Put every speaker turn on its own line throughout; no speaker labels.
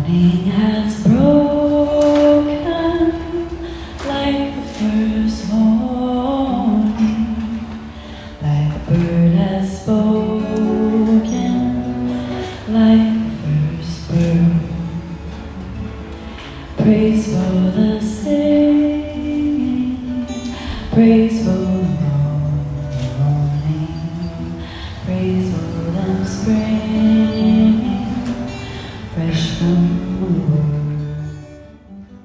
Morning has broken like the first morning, like the bird has spoken, like the first bird. Praise for the singing, praise for the morning, praise for them springing fresh from the moon.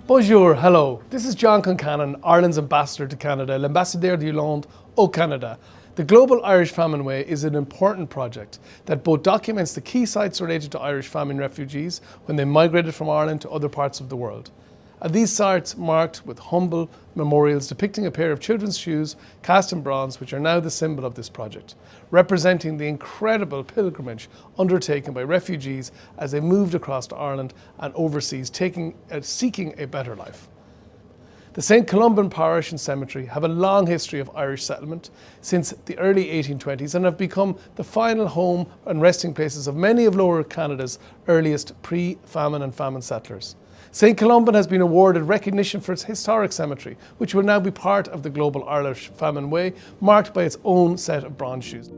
Bonjour, hello. This is John Concannon, Ireland's ambassador to Canada, l'ambassadeur du monde au Canada. The Global Irish Famine Way is an important project that both documents the key sites related to Irish famine refugees when they migrated from Ireland to other parts of the world. And these sites marked with humble memorials depicting a pair of children's shoes cast in bronze, which are now the symbol of this project, representing the incredible pilgrimage undertaken by refugees as they moved across to Ireland and overseas, seeking a better life. The Saint-Colomban parish and cemetery have a long history of Irish settlement since the early 1820s and have become the final home and resting places of many of Lower Canada's earliest pre-famine and famine settlers. Saint-Colomban has been awarded recognition for its historic cemetery, which will now be part of the Global Irish Famine Way, marked by its own set of bronze shoes.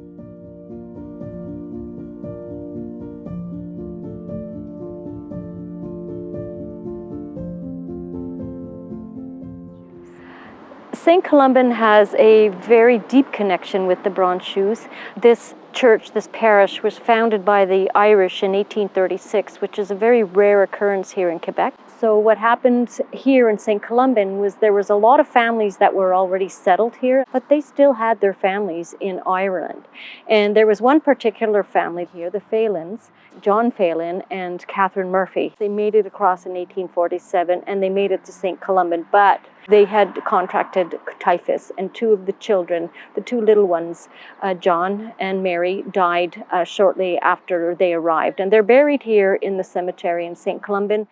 Saint-Colomban has a very deep connection with the bronze shoes. This church, this parish, was founded by the Irish in 1836, which is a very rare occurrence here in Quebec. So what happened here in Saint-Colomban was there was a lot of families that were already settled here, but they still had their families in Ireland. And there was one particular family here, the Phalins, John Phalin and Catherine Murphy. They made it across in 1847 and they made it to Saint-Colomban, but they had contracted typhus, and two of the children, the two little ones, John and Mary, died shortly after they arrived. And they're buried here in the cemetery in Saint-Colomban.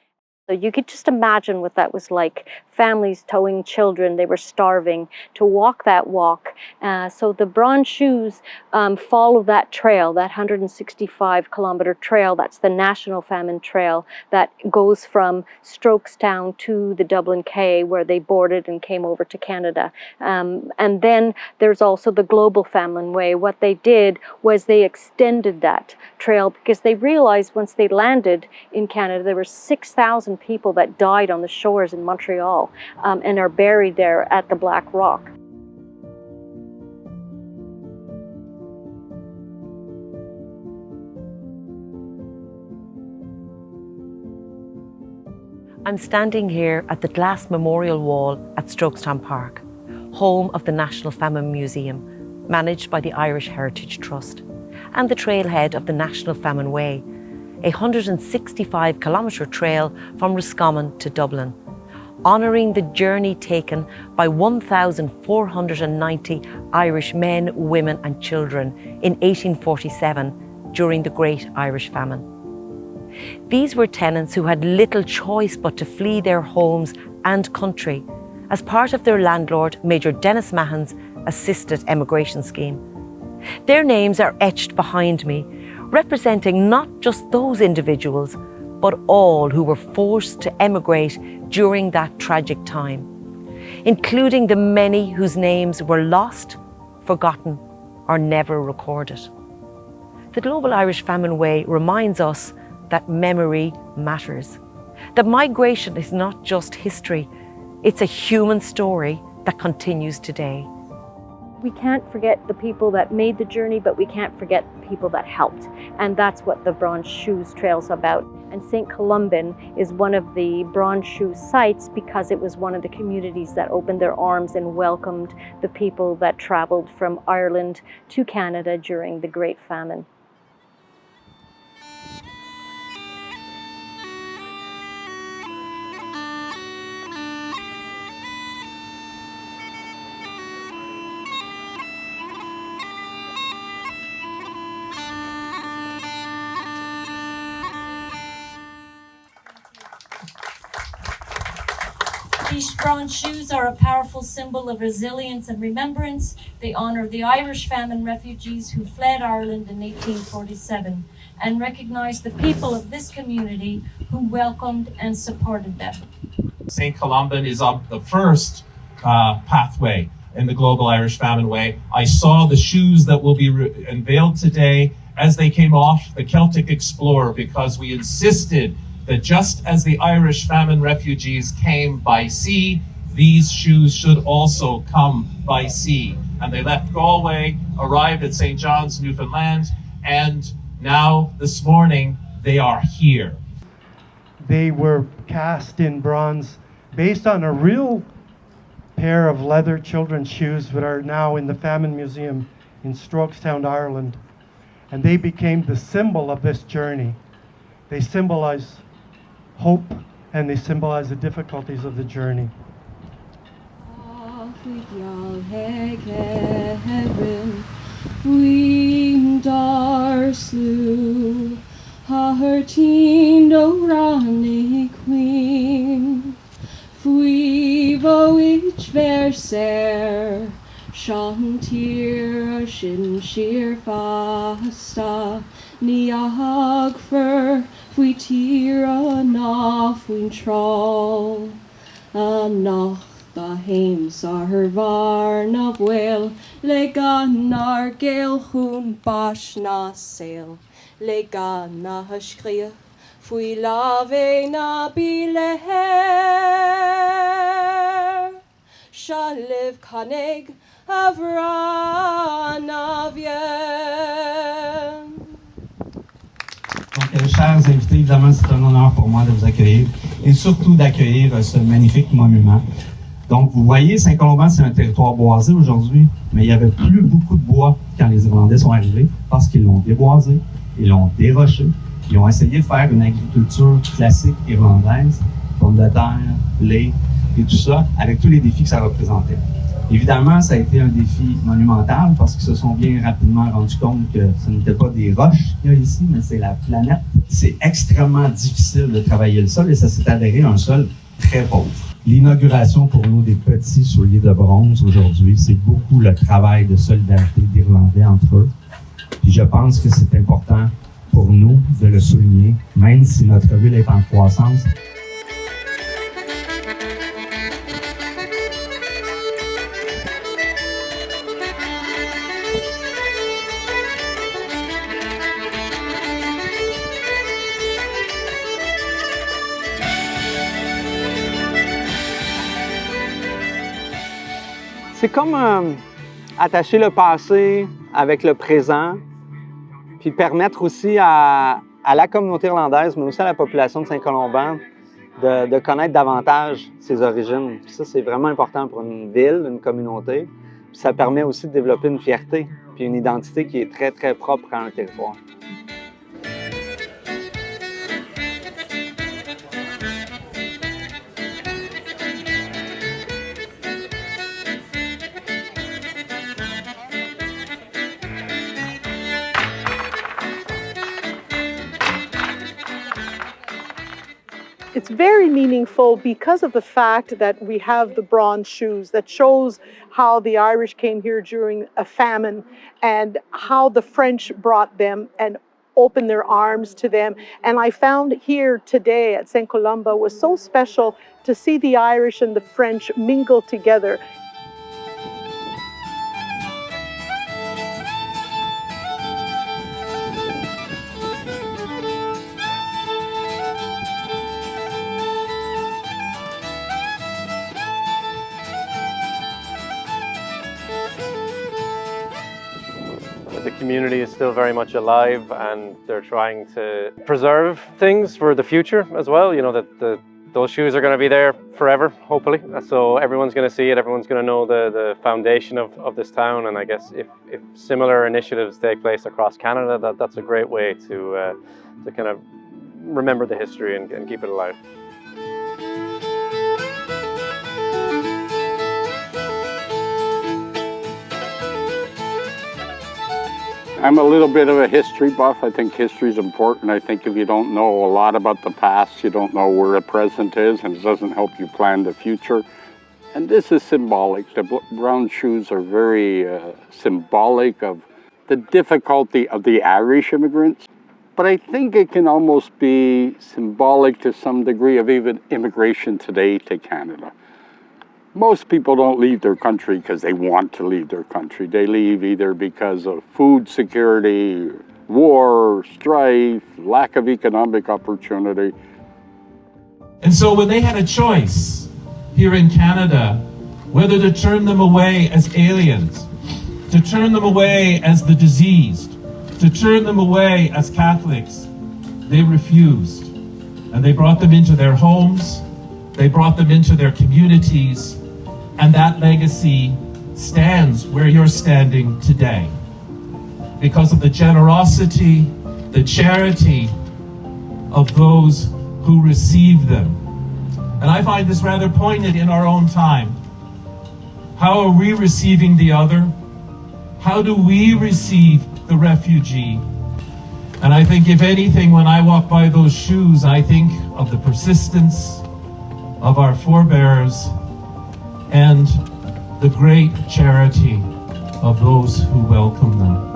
So you could just imagine what that was like. Families towing children, they were starving, to walk that walk. So the bronze shoes follow that trail, that 165-kilometer trail. That's the National Famine Trail that goes from Strokestown to the Dublin Quay, where they boarded and came over to Canada. And then there's also the Global Famine Way. What they did was they extended that trail because they realized once they landed in Canada, there were 6,000 people that died on the shores in Montreal and are buried there at the Black Rock.
I'm standing here at the glass memorial wall at Strokestown Park, home of the National Famine Museum, managed by the Irish Heritage Trust, and the trailhead of the National Famine Way, a 165-kilometre trail from Roscommon to Dublin, honouring the journey taken by 1,490 Irish men, women and children in 1847 during the Great Irish Famine. These were tenants who had little choice but to flee their homes and country as part of their landlord, Major Dennis Mahon's assisted emigration scheme. Their names are etched behind me, representing not just those individuals, but all who were forced to emigrate during that tragic time, including the many whose names were lost, forgotten, or never recorded. The Global Irish Famine Way reminds us that memory matters, that migration is not just history, it's a human story that continues today.
We can't forget the people that made the journey, but we can't forget the people that helped. And that's what the Bronze Shoes Trail's about. And Saint-Colomban is one of the Bronze Shoes sites because it was one of the communities that opened their arms and welcomed the people that traveled from Ireland to Canada during the Great Famine.
These bronze shoes are a powerful symbol of resilience and remembrance. They honour the Irish famine refugees who fled Ireland in 1847 and recognize the people of this community who welcomed and supported them.
Saint-Colomban is on the first pathway in the Global Irish Famine Way. I saw the shoes that will be unveiled today as they came off the Celtic Explorer, because we insisted that just as the Irish famine refugees came by sea, these shoes should also come by sea. And they left Galway, arrived at St. John's, Newfoundland, and now this morning they are here.
They were cast in bronze based on a real pair of leather children's shoes that are now in the Famine Museum in Strokestown, Ireland. And they became the symbol of this journey. They symbolize hope, and they symbolize the difficulties of the journey.
Shantir shin shir fasta niagfer fwy tir na fwy'n troll nach da heims ar varn of wel le gan ar gel chwn bash na sail le gan na hysgria fwy lave na bileher shaliv kanig
Donc, chers invités, évidemment, c'est un honneur pour moi de vous accueillir et surtout d'accueillir ce magnifique monument. Donc, vous voyez, Saint-Colomban, c'est un territoire boisé aujourd'hui, mais il n'y avait plus beaucoup de bois quand les Irlandais sont arrivés parce qu'ils l'ont déboisé, ils l'ont déroché, ils ont essayé de faire une agriculture classique irlandaise, pommes de terre, lait et tout ça, avec tous les défis que ça représentait. Évidemment, ça a été un défi monumental parce qu'ils se sont bien rapidement rendus compte que ce n'était pas des roches qu'il y a ici, mais c'est la planète. C'est extrêmement difficile de travailler le sol et ça s'est avéré un sol très pauvre. L'inauguration pour nous des petits souliers de bronze aujourd'hui, c'est beaucoup le travail de solidarité d'Irlandais entre eux. Puis je pense que c'est important pour nous de le souligner, même si notre ville est en croissance.
C'est comme attacher le passé avec le présent, puis permettre aussi à la communauté irlandaise, mais aussi à la population de Saint-Colomban, de connaître davantage ses origines. Puis ça, c'est vraiment important pour une ville, une communauté. Puis ça permet aussi de développer une fierté, puis une identité qui est très, très propre à un territoire.
It's very meaningful because of the fact that we have the bronze shoes that shows how the Irish came here during a famine and how the French brought them and opened their arms to them. And I found here today at Saint-Colomban was so special to see the Irish and the French mingle together.
The community is still very much alive and they're trying to preserve things for the future as well. You know, that those shoes are going to be there forever, hopefully. So everyone's going to see it, everyone's going to know the foundation of this town. And I guess if similar initiatives take place across Canada, that's a great way to kind of remember the history and keep it alive.
I'm a little bit of a history buff. I think history is important. I think if you don't know a lot about the past, you don't know where the present is, and it doesn't help you plan the future. And this is symbolic. The brown shoes are very symbolic of the difficulty of the Irish immigrants But I think it can almost be symbolic to some degree of even immigration today to Canada. Most people don't leave their country because they want to leave their country. They leave either because of food security, war, strife, lack of economic opportunity.
And so when they had a choice here in Canada, whether to turn them away as aliens, to turn them away as the diseased, to turn them away as Catholics, they refused. And they brought them into their homes, they brought them into their communities, and that legacy stands where you're standing today. Because of the generosity, the charity of those who received them. And I find this rather poignant in our own time. How are we receiving the other? How do we receive the refugee? And I think, if anything, when I walk by those shoes, I think of the persistence of our forebears and the great charity of those who welcome them.